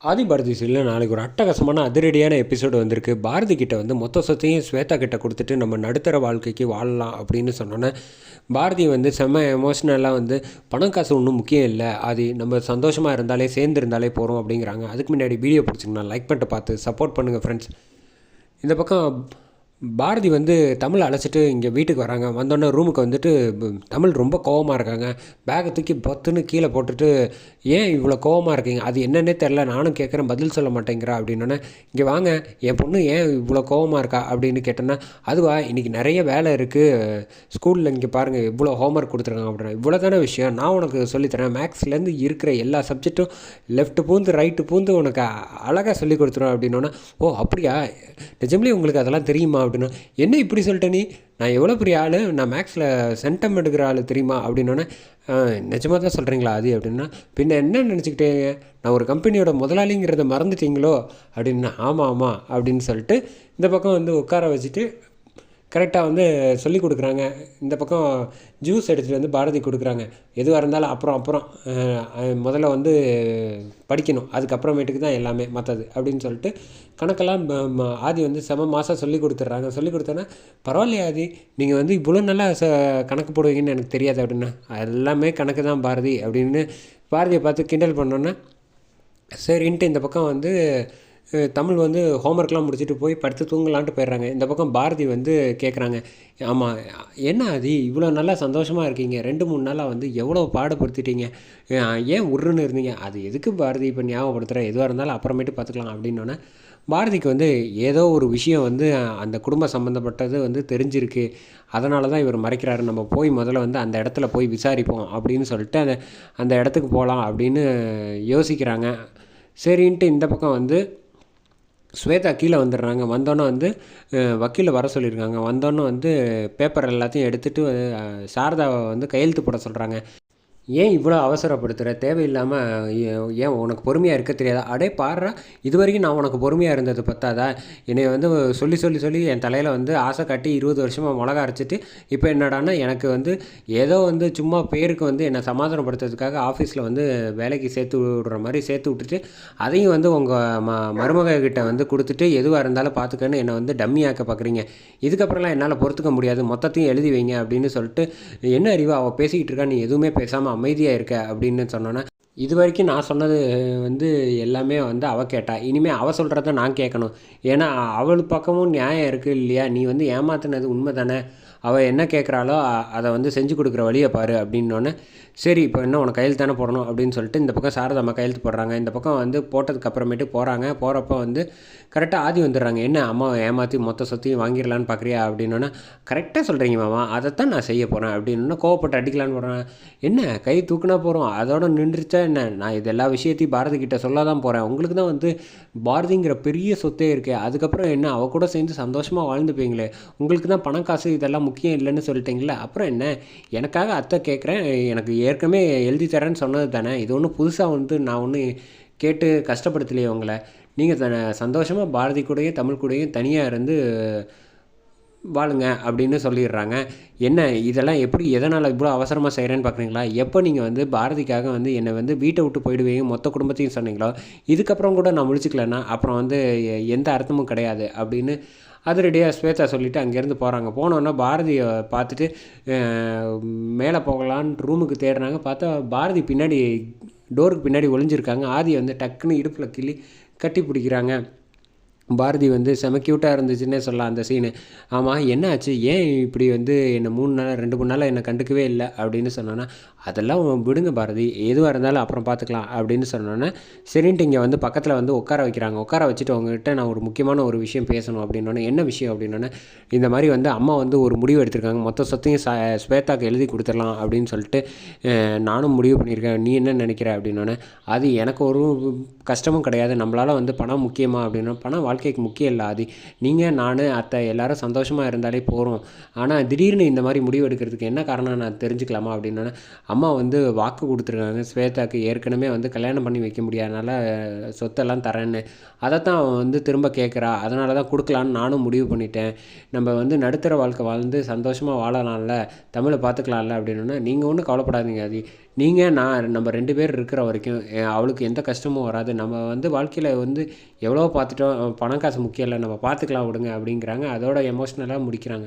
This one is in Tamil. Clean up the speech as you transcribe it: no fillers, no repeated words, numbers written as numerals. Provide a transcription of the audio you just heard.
ஆதி பாரதி சீரியலில் நாளைக்கு ஒரு அட்டகாசமான அதிரடியான எபிசோடு வந்திருக்கு. பாரதி கிட்ட வந்து மொத்த சொத்தையும் ஸ்வேதா கிட்ட கொடுத்துட்டு நம்ம நடுத்தர வாழ்க்கைக்கு வாழலாம் அப்படின்னு சொன்னோன்னே பாரதி வந்து செம்ம எமோஷ்னலாக வந்து பணம் காசு ஒன்றும் முக்கியம் இல்லை, அது நம்ம சந்தோஷமாக இருந்தாலே சேர்ந்து இருந்தாலே போகிறோம் அப்படிங்கிறாங்க. அதுக்கு முன்னாடி வீடியோ பிடிச்சிங்கன்னா லைக் பண்ணிட்டு பார்த்து சப்போர்ட் பண்ணுங்கள் ஃப்ரெண்ட்ஸ். இந்த பக்கம் பாரதி வந்து தமிழை அழைச்சிட்டு இங்கே வீட்டுக்கு வராங்க. வந்தோடனே ரூமுக்கு வந்துட்டு தமிழ் ரொம்ப கோவமாக இருக்காங்க. பேக்கை தூக்கி பத்துன்னு கீழே போட்டுட்டு, ஏன் இவ்வளோ கோவமாக இருக்கீங்க, அது என்னன்னே தெரில, நானும் கேட்குறேன் பதில் சொல்ல மாட்டேங்கிறா அப்படின்னோடனே, இங்கே வாங்க, என் பொண்ணு ஏன் இவ்வளோ கோவமாக இருக்கா அப்படின்னு கேட்டேன்னா, அதுவா இன்றைக்கி நிறைய வேலை இருக்குது ஸ்கூலில், இங்கே பாருங்கள் இவ்வளோ ஹோம்ஒர்க் கொடுத்துருக்காங்க அப்படின்னா, இவ்வளோ தானே விஷயம், நான் உனக்கு சொல்லித்தரேன், மேக்ஸ்லேருந்து இருக்கிற எல்லா சப்ஜெக்ட்டும் லெஃப்ட்டு பூந்து ரைட்டு பூந்து உனக்கு அழகாக சொல்லி கொடுத்துருவேன் அப்படின்னோன்னா, ஓ அப்படியா, நிஜம்லேயே உங்களுக்கு அதெல்லாம் தெரியுமா அப்படின்னா, என்ன இப்படி சொல்லிட்ட நீ, நான் எவ்வளோ பெரிய ஆள், நான் மேக்ஸில் சென்டம் எடுக்கிற ஆள் தெரியுமா அப்படின்னோடனே, நிஜமாக தான் சொல்கிறீங்களா அது அப்படின்னா, பின்ன என்ன நினச்சிக்கிட்டேங்க, நான் ஒரு கம்பெனியோட முதலாளிங்கிறத மறந்துட்டீங்களோ அப்படின்னா, ஆமாம் ஆமாம் அப்படின்னு சொல்லிட்டு இந்த பக்கம் வந்து உட்கார வச்சுட்டு கரெக்டாக வந்து சொல்லி கொடுக்குறாங்க. இந்த பக்கம் ஜூஸ் எடுத்துகிட்டு வந்து பாரதி கொடுக்குறாங்க. எதுவாக இருந்தாலும் அப்புறம் முதல்ல வந்து படிக்கணும், அதுக்கப்புறமேட்டுக்கு தான் எல்லாமே மற்றது அப்படின்னு சொல்லிட்டு கணக்கெல்லாம் ஆதி வந்து செம மாதம் சொல்லி கொடுத்துட்றாங்க. சொல்லி கொடுத்தோன்னா, பரவாயில்லையா ஆதி, நீங்கள் வந்து இவ்வளோ நல்லா கணக்கு போடுவீங்கன்னு எனக்கு தெரியாது அப்படின்னா, எல்லாமே கணக்கு தான் பாரதி அப்படின்னு பாரதியை பார்த்து கிண்டல் பண்ணோன்னே சரின்ட்டு இந்த பக்கம் வந்து தமிழ் வந்து ஹோம்ஒர்க்லாம் முடிச்சுட்டு போய் படுத்து தூங்கலான்ட்டு போயிடுறாங்க. இந்த பக்கம் பாரதி வந்து கேட்குறாங்க, ஆமாம் என்ன ஆதி இவ்வளோ நல்லா சந்தோஷமாக இருக்கீங்க, 2-3 நாளாக வந்து எவ்வளோ பாடுபடுத்திட்டீங்க, ஏன் உருன்னு இருந்தீங்க, அது எதுக்கு பாரதி இப்போ ஞாபகப்படுத்துகிறேன், எதுவாக இருந்தாலும் அப்புறமேட்டு பார்த்துக்கலாம் அப்படின்னோடனே, பாரதிக்கு வந்து ஏதோ ஒரு விஷயம் வந்து அந்த குடும்பம் சம்மந்தப்பட்டது வந்து தெரிஞ்சிருக்கு, அதனால தான் இவர் மறைக்கிறாரு, நம்ம போய் முதல்ல வந்து அந்த இடத்துல போய் விசாரிப்போம் அப்படின்னு சொல்லிட்டு அந்த இடத்துக்கு போகலாம் அப்படின்னு யோசிக்கிறாங்க. சரின்ட்டு இந்த பக்கம் வந்து ஸ்வேதா கீழே வந்துடுறாங்க. வந்தோன்னே வந்து வக்கீலை வர சொல்லியிருக்காங்க. வந்தோன்னே வந்து பேப்பர் எல்லாத்தையும் எடுத்துகிட்டு சாரதாவை வந்து கையெழுத்து போட சொல்கிறாங்க. ஏன் இவ்வளோ அவசரப்படுத்துகிற, தேவையில்லாமல் ஏன் உனக்கு பொறுமையாக இருக்க தெரியாதா, அடே பாடுறா, இது வரைக்கும் நான் உனக்கு பொறுமையாக இருந்தது பத்தாதா, என்னை வந்து சொல்லி சொல்லி சொல்லி என் தலையில் வந்து ஆசை காட்டி 20 வருஷமாக மிளகா அரைச்சிட்டு இப்போ என்னடான்னா எனக்கு வந்து ஏதோ வந்து சும்மா பேருக்கு வந்து என்னை சமாதானப்படுத்துறதுக்காக ஆஃபீஸில் வந்து வேலைக்கு சேர்த்து விடுற மாதிரி சேர்த்து விட்டுட்டு அதையும் வந்து உங்கள் மருமகிட்ட வந்து கொடுத்துட்டு எதுவாக இருந்தாலும் பார்த்துக்கன்னு என்னை வந்து டம்மியாக்க பார்க்குறீங்க, இதுக்கப்புறம்லாம் என்னால் பொறுத்துக்க முடியாது, மொத்தத்தையும் எழுதி வைங்க அப்படின்னு சொல்லிட்டு, என்ன அறிவு அவள் பேசிக்கிட்டு இருக்கா, நீ எதுவுமே பேசாமல் அமைதியாக இருக்க அப்படின்னு சொன்னோன்னா, இது வரைக்கும் நான் சொன்னது வந்து எல்லாமே வந்து அவள் கேட்டா, இனிமேல் அவள் சொல்கிறத நான் கேட்கணும், ஏன்னா அவள் பக்கமும் நியாயம் இருக்குது இல்லையா, நீ வந்து ஏமாத்தினது உண்மை தானே, அவள் என்ன கேட்குறாளோ அதை வந்து செஞ்சு கொடுக்குற வழியை பாரு அப்படின்னோடனே, சரி இப்போ என்ன உனக்கு கையெழுத்து தானே போடணும் அப்படின்னு சொல்லிட்டு இந்த பக்கம் சாரதாம்மா கையெழுத்து போடுறாங்க. இந்த பக்கம் வந்து போட்டதுக்கு அப்புறமேட்டு போகிறப்ப வந்து கரெக்டாக ஆதி வந்துடுறாங்க. என்ன அம்மாவை ஏமாற்றி மொத்த சொத்தையும் வாங்கிடலான்னு பார்க்குறியா அப்படின்னோன்னா, கரெக்டாக சொல்கிறீங்க மாமா, அதைத்தான் நான் செய்ய போகிறேன் அப்படின்னு கோவப்பட்டு அடிக்கலான்னு போகிறேன். என்ன கை தூக்குனா போகிறோம், அதோட நின்றுச்சா என்ன, நான் இது எல்லா விஷயத்தையும் பாரதி கிட்ட சொல்ல தான் போகிறேன், உங்களுக்கு தான் வந்து பாரதிங்கிற பெரிய சொத்தே இருக்கே, அதுக்கப்புறம் என்ன அவ கூட சேர்ந்து சந்தோஷமாக வாழ்ந்துப்பீங்களே, உங்களுக்கு தான் பணம் காசு இதெல்லாம் முக்கியம் இல்லைன்னு சொல்லிட்டீங்களே, அப்புறம் என்ன, எனக்காக அத்தை கேட்குறேன், எனக்கு ஏற்கனவே எழுதி தரேன்னு சொன்னது தானே, இது ஒன்றும் புதுசாக வந்து நான் ஒன்று கேட்டு கஷ்டப்படுத்தலையே உங்களை, நீங்கள் சந்தோஷமாக பாரதி கூடயும் தமிழ் கூடயும் தனியாக இருந்து வாழுங்க அப்படின்னு சொல்லிடுறாங்க. என்ன இதெல்லாம் எப்படி எதனால் இவ்வளோ அவசரமாக செய்கிறேன்னு பார்க்குறீங்களா, எப்போ நீங்கள் வந்து பாரதிக்காக வந்து என்னை வந்து வீட்டை விட்டு போயிடுவீங்க மொத்த குடும்பத்தையும் சொன்னீங்களோ, இதுக்கப்புறம் கூட நான் முழிச்சிக்கலன்னா அப்புறம் வந்து எந்த அர்த்தமும் கிடையாது அப்படின்னு அதிரடியாக ஸ்வேதா சொல்லிவிட்டு அங்கேருந்து போகிறாங்க. போனோன்னா பாரதியை பார்த்துட்டு மேலே போகலான்னு ரூமுக்கு தேடுறாங்க. பார்த்தா பாரதி பின்னாடி டோருக்கு பின்னாடி ஒளிஞ்சிருக்காங்க. ஆதியை வந்து டக்குன்னு இடுப்பில் கிள்ளி கட்டி பிடிக்கிறாங்க. பாரதி வந்து செம க்யூட்டாக இருந்துச்சுன்னே சொல்லலாம் அந்த சீனு. ஆமாம் என்ன ஆச்சு, ஏன் இப்படி வந்து என்னை 2-3 நாளாக என்னை கண்டுக்கவே இல்லை அப்படின்னு சொன்னோன்னா, அதெல்லாம் விடுங்க பாரதி, எதுவாக இருந்தாலும் அப்புறம் பார்த்துக்கலாம் அப்படின்னு சொன்னோன்னே, சரின்ட்டு இங்கே வந்து பக்கத்தில் வந்து உட்கார வைக்கிறாங்க. உட்கார வச்சுட்டு உங்ககிட்ட நான் ஒரு முக்கியமான ஒரு விஷயம் பேசணும் அப்படின்னோடனே, என்ன விஷயம் அப்படின்னோடனே, இந்த மாதிரி வந்து அம்மா வந்து ஒரு முடிவு எடுத்திருக்காங்க, மொத்த சொத்தையும் ஸ்வேதாக்கு எழுதி கொடுத்துடலாம் அப்படின்னு சொல்லிட்டு நானும் முடிவு பண்ணியிருக்கேன், நீ என்ன நினைக்கிற அப்படின்னோடனே, அது எனக்கு ஒரு கஷ்டமும் கிடையாது, நம்மளால் வந்து பணம் முக்கியமா அப்படின்னா, பணம் வாழ்க்கைக்கு முக்கியம் இல்லை ஆதி, நீங்கள் நான் அத்தை எல்லோரும் சந்தோஷமாக இருந்தாலே போகிறோம், ஆனால் திடீர்னு இந்த மாதிரி முடிவு எடுக்கிறதுக்கு என்ன காரணம் நான் தெரிஞ்சுக்கலாமா அப்படின்னா, அம்மா வந்து வாக்கு கொடுத்துருக்காங்க ஸ்வேதாக்கு ஏற்கனவே வந்து கல்யாணம் பண்ணி வைக்க முடியாதனால சொத்தெல்லாம் தரேன்னு. அதைத்தான் அவன் வந்து திரும்ப கேட்குறா. அதனால தான் கொடுக்கலான்னு நானும் முடிவு பண்ணிட்டேன். நம்ம வந்து நடுத்தர வாழ்க்கை வாழ்ந்து சந்தோஷமாக வாழலாம்ல, தமிழை பார்த்துக்கலாம்ல அப்படின்னா, நீங்கள் ஒன்றும் கவலைப்படாதீங்க அது. நீங்கள் நம்ம 2 பேர் இருக்கிற வரைக்கும் அவளுக்கு எந்த கஷ்டமும் வராது. நம்ம வந்து வாழ்க்கையில் வந்து எவ்வளோ பார்த்துட்டோம், பணம் காசு முக்கியம் இல்லை, நம்ம பார்த்துக்கலாம் விடுங்க அப்படிங்கிறாங்க. அதோட எமோஷ்னலாக முடிக்கிறாங்க.